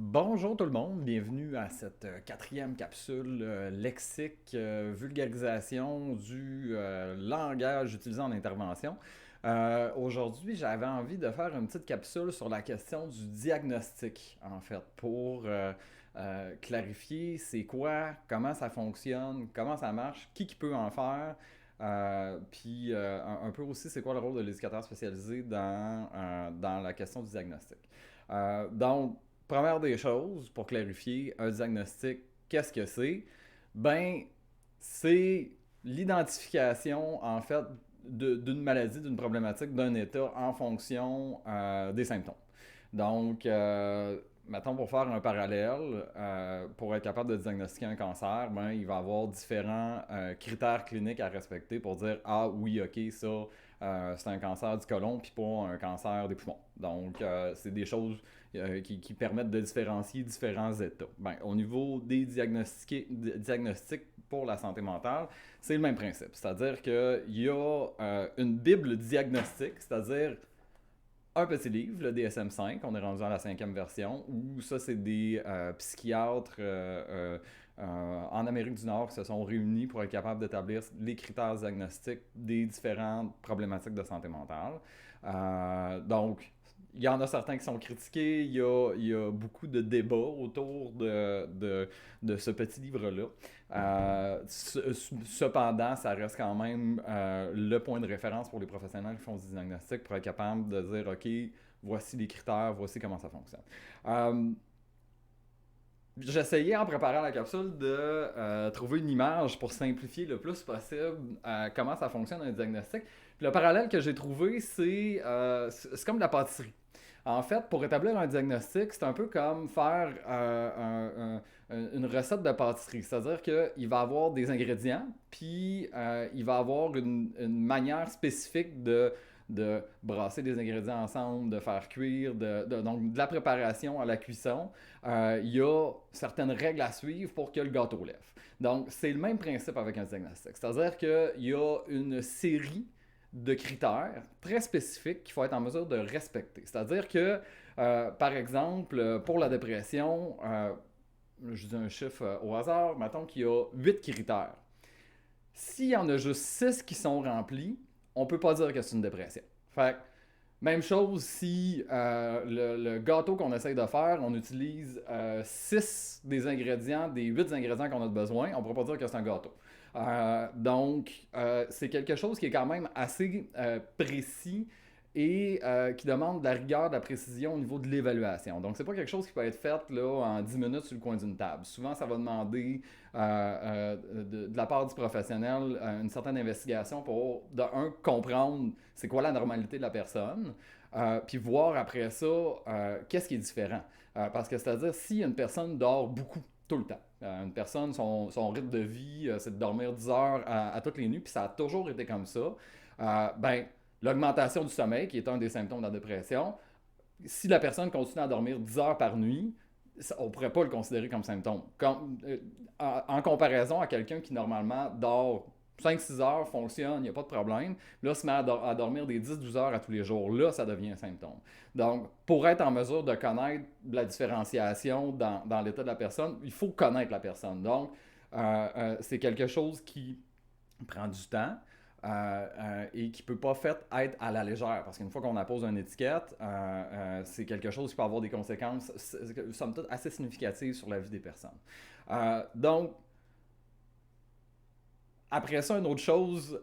Bonjour tout le monde, bienvenue à cette quatrième capsule lexique vulgarisation du langage utilisé en intervention. Aujourd'hui, j'avais envie de faire une petite capsule sur la question du diagnostic, en fait, pour clarifier c'est quoi, comment ça fonctionne, comment ça marche, qui peut en faire, puis un peu aussi c'est quoi le rôle de l'éducateur spécialisé dans la question du diagnostic. Donc, première des choses, pour clarifier, un diagnostic, qu'est-ce que c'est? Ben, c'est l'identification, en fait, d'une maladie, d'une problématique, d'un état en fonction des symptômes. Donc, mettons pour faire un parallèle, pour être capable de diagnostiquer un cancer, ben, il va y avoir différents critères cliniques à respecter pour dire ah oui, ok, ça, c'est un cancer du côlon, puis pas un cancer des poumons. Donc, c'est des choses qui permettent de différencier différents états. Ben, au niveau des diagnostics pour la santé mentale, c'est le même principe. C'est-à-dire qu'il y a une bible diagnostique, c'est-à-dire un petit livre, le DSM-5, on est rendu à la cinquième version, où ça, c'est des psychiatres en Amérique du Nord qui se sont réunis pour être capables d'établir les critères diagnostiques des différentes problématiques de santé mentale. Donc, il y en a certains qui sont critiqués, il y a beaucoup de débats autour de ce petit livre-là. Cependant, ça reste quand même le point de référence pour les professionnels qui font du diagnostic pour être capable de dire, OK, voici les critères, voici comment ça fonctionne. Euh, J'essayais en préparant la capsule de trouver une image pour simplifier le plus possible comment ça fonctionne un diagnostic. Puis le parallèle que j'ai trouvé, c'est comme de la pâtisserie. En fait, pour établir un diagnostic, c'est un peu comme faire une recette de pâtisserie. C'est-à-dire qu'il va avoir des ingrédients, puis il va avoir une manière spécifique de brasser des ingrédients ensemble, de faire cuire, donc de la préparation à la cuisson. Il y a certaines règles à suivre pour que le gâteau lève. Donc, c'est le même principe avec un diagnostic. C'est-à-dire qu'il y a une série de critères très spécifiques qu'il faut être en mesure de respecter. C'est-à-dire que, par exemple, pour la dépression, je dis un chiffre au hasard, mettons qu'il y a 8 critères. S'il y en a juste 6 qui sont remplis, on ne peut pas dire que c'est une dépression. Fait même chose si le gâteau qu'on essaye de faire, on utilise 6 des ingrédients, des 8 ingrédients qu'on a besoin, on ne pourra pas dire que c'est un gâteau. Donc, c'est quelque chose qui est quand même assez précis et qui demande de la rigueur, de la précision au niveau de l'évaluation. Donc, c'est pas quelque chose qui peut être fait là, en 10 minutes sur le coin d'une table. Souvent, ça va demander de la part du professionnel une certaine investigation pour, de un, comprendre c'est quoi la normalité de la personne, puis voir après ça qu'est-ce qui est différent. Parce que c'est-à-dire, si une personne dort beaucoup, tout le temps, une personne, son rythme de vie, c'est de dormir 10 heures à toutes les nuits, puis ça a toujours été comme ça, ben, l'augmentation du sommeil, qui est un des symptômes de la dépression, si la personne continue à dormir 10 heures par nuit, on ne pourrait pas le considérer comme symptôme. En comparaison à quelqu'un qui normalement dort 5-6 heures, fonctionne, il n'y a pas de problème. Là, se met à dormir des 10-12 heures à tous les jours. Là, ça devient un symptôme. Donc, pour être en mesure de connaître la différenciation dans l'état de la personne, il faut connaître la personne. Donc, c'est quelque chose qui prend du temps. Et qui ne peut pas être à la légère. Parce qu'une fois qu'on appose une étiquette, c'est quelque chose qui peut avoir des conséquences, somme toute, assez significatives sur la vie des personnes. Donc, après ça, une autre chose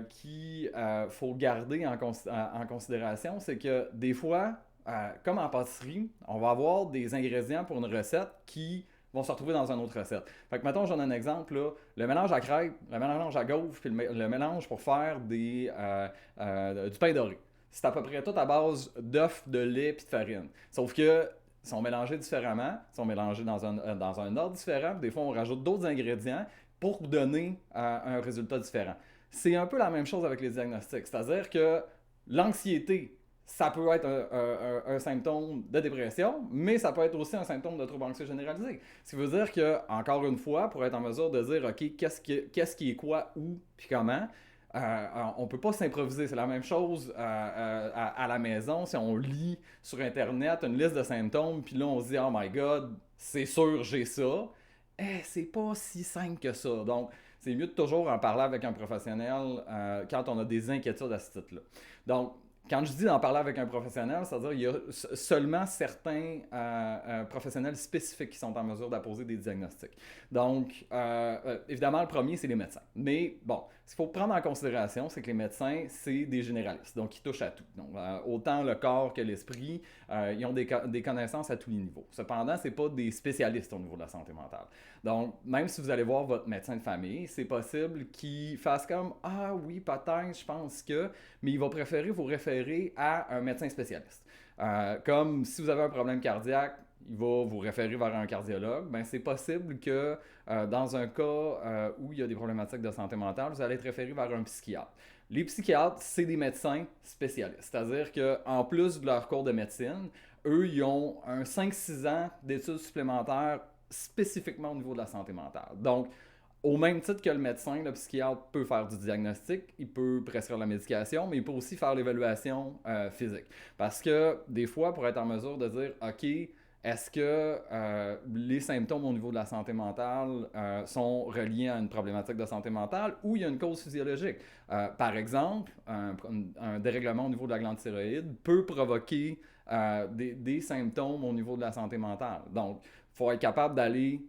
qu'il faut garder en considération, c'est que des fois, comme en pâtisserie, on va avoir des ingrédients pour une recette qui vont se retrouver dans une autre recette. Fait que, mettons, je donne un exemple, là, le mélange à crêpes, le mélange à gaufres, puis le mélange pour faire du pain doré. C'est à peu près tout à base d'œufs, de lait puis de farine. Sauf que sont mélangés différemment, sont mélangés dans un ordre différent. Des fois, on rajoute d'autres ingrédients pour donner un résultat différent. C'est un peu la même chose avec les diagnostics. C'est-à-dire que l'anxiété, ça peut être un symptôme de dépression, mais ça peut être aussi un symptôme de trouble anxieux généralisé. Ce qui veut dire que, encore une fois, pour être en mesure de dire, OK, qu'est-ce qui est quoi, où, puis comment, on ne peut pas s'improviser. C'est la même chose à la maison. Si on lit sur Internet une liste de symptômes, puis là, on se dit, oh my God, c'est sûr, j'ai ça. C'est pas si simple que ça. Donc, c'est mieux de toujours en parler avec un professionnel quand on a des inquiétudes à ce titre-là. Donc, quand je dis d'en parler avec un professionnel, c'est-à-dire qu'il y a seulement certains professionnels spécifiques qui sont en mesure d'apposer des diagnostics. Donc, évidemment, le premier, c'est les médecins. Mais bon, ce qu'il faut prendre en considération, c'est que les médecins, c'est des généralistes, donc ils touchent à tout. Donc, autant le corps que l'esprit, ils ont des connaissances à tous les niveaux. Cependant, ce n'est pas des spécialistes au niveau de la santé mentale. Donc, même si vous allez voir votre médecin de famille, c'est possible qu'il fasse comme « Ah oui, peut-être, je pense que… » mais il va préférer vous référer à un médecin spécialiste. Comme si vous avez un problème cardiaque, il va vous référer vers un cardiologue. Ben, c'est possible que dans un cas où il y a des problématiques de santé mentale, vous allez être référé vers un psychiatre. Les psychiatres, c'est des médecins spécialistes. C'est-à-dire qu'en plus de leur cours de médecine, eux, ils ont un 5-6 ans d'études supplémentaires spécifiquement au niveau de la santé mentale. Donc, au même titre que le médecin, le psychiatre peut faire du diagnostic, il peut prescrire la médication, mais il peut aussi faire l'évaluation physique. Parce que des fois, pour être en mesure de dire, OK, est-ce que les symptômes au niveau de la santé mentale sont reliés à une problématique de santé mentale ou il y a une cause physiologique? Par exemple, un dérèglement au niveau de la glande thyroïde peut provoquer des symptômes au niveau de la santé mentale. Donc, il faut être capable d'aller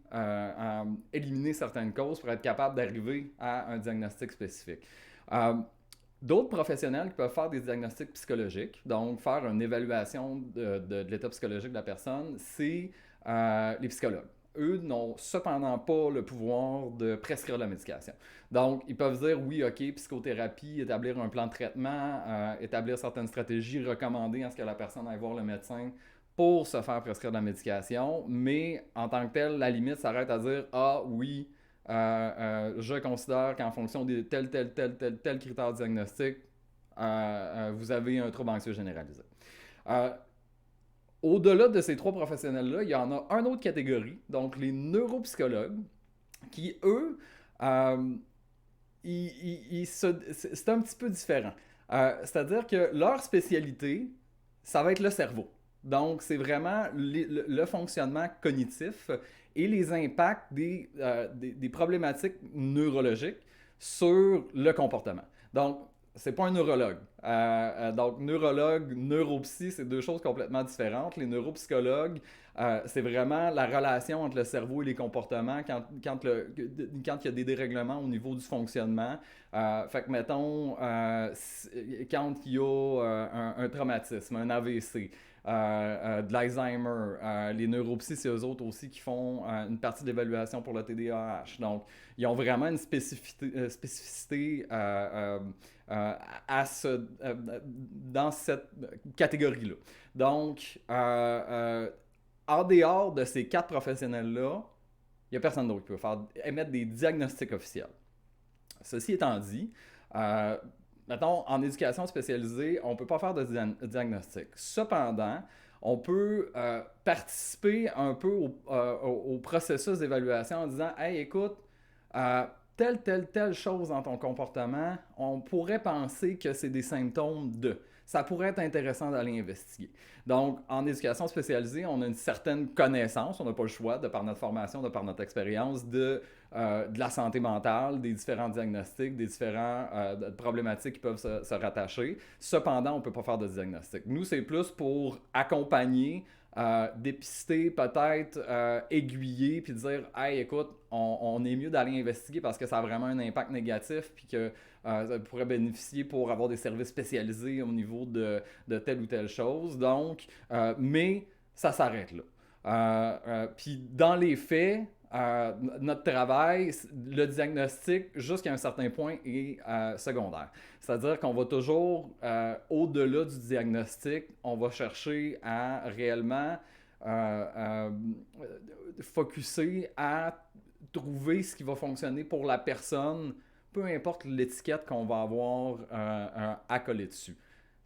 éliminer certaines causes pour être capable d'arriver à un diagnostic spécifique. D'autres professionnels qui peuvent faire des diagnostics psychologiques, donc faire une évaluation de l'état psychologique de la personne, c'est les psychologues. Eux n'ont cependant pas le pouvoir de prescrire la médication. Donc, ils peuvent dire oui, OK, psychothérapie, établir un plan de traitement, établir certaines stratégies, recommander à ce que la personne aille voir le médecin pour se faire prescrire de la médication, mais en tant que tel, la limite s'arrête à dire ah oui, je considère qu'en fonction de tel critère diagnostique, vous avez un trouble anxieux généralisé. Au-delà de ces trois professionnels-là, il y en a une autre catégorie, donc les neuropsychologues, qui, eux, c'est un petit peu différent. C'est-à-dire que leur spécialité, ça va être le cerveau. Donc, c'est vraiment le fonctionnement cognitif et les impacts des problématiques neurologiques sur le comportement. Donc, c'est pas un neurologue. Donc, neurologue, neuropsy, c'est deux choses complètement différentes. Les neuropsychologues, c'est vraiment la relation entre le cerveau et les comportements quand il y a des dérèglements au niveau du fonctionnement. Fait que, mettons, quand il y a un traumatisme, un AVC, de l'Alzheimer, les neuropsies, c'est eux autres aussi qui font une partie de l'évaluation pour le TDAH. Donc, ils ont vraiment une spécificité dans cette catégorie-là. Donc, en dehors de ces quatre professionnels-là, il n'y a personne d'autre qui peut émettre des diagnostics officiels. Ceci étant dit, mettons, en éducation spécialisée, on ne peut pas faire de diagnostic. Cependant, on peut participer un peu au processus d'évaluation en disant « Hey, écoute, telle chose dans ton comportement, on pourrait penser que c'est des symptômes de… » Ça pourrait être intéressant d'aller investiguer. Donc, en éducation spécialisée, on a une certaine connaissance, on n'a pas le choix, de par notre formation, de par notre expérience, de la santé mentale, des différents diagnostics, des différentes problématiques qui peuvent se rattacher. Cependant, on ne peut pas faire de diagnostic. Nous, c'est plus pour accompagner, dépister, peut-être aiguiller, puis dire « Hey, écoute, on est mieux d'aller investiguer parce que ça a vraiment un impact négatif, puis que ça pourrait bénéficier pour avoir des services spécialisés au niveau de telle ou telle chose. » Donc, mais ça s'arrête là. Puis dans les faits, notre travail, le diagnostic, jusqu'à un certain point, est secondaire. C'est-à-dire qu'on va toujours, au-delà du diagnostic, on va chercher à réellement focusser à trouver ce qui va fonctionner pour la personne, peu importe l'étiquette qu'on va avoir à coller dessus.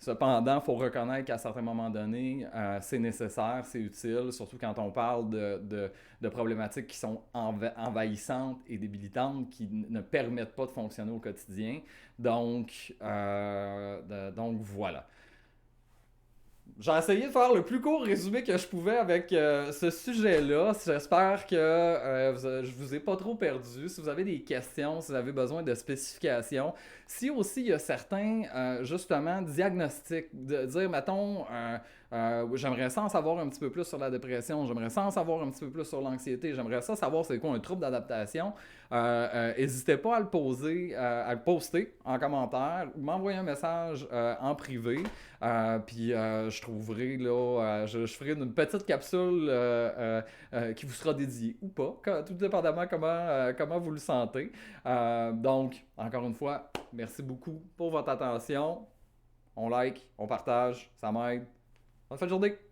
Cependant, il faut reconnaître qu'à certains moments donnés, c'est nécessaire, c'est utile, surtout quand on parle de problématiques qui sont envahissantes et débilitantes, qui ne permettent pas de fonctionner au quotidien. Donc voilà. J'ai essayé de faire le plus court résumé que je pouvais avec ce sujet-là. J'espère que je vous ai pas trop perdu. Si vous avez des questions, si vous avez besoin de spécifications, si aussi il y a certains, justement, diagnostics, de dire, mettons, j'aimerais ça en savoir un petit peu plus sur la dépression, j'aimerais ça en savoir un petit peu plus sur l'anxiété, j'aimerais ça savoir c'est quoi un trouble d'adaptation, n'hésitez pas à le poser, à le poster en commentaire ou m'envoyer un message en privé. Puis je trouverai là, je ferai une petite capsule qui vous sera dédiée ou pas, tout dépendamment comment vous le sentez. Donc, encore une fois, merci beaucoup pour votre attention. On like, on partage, ça m'aide. Bonne fin de journée!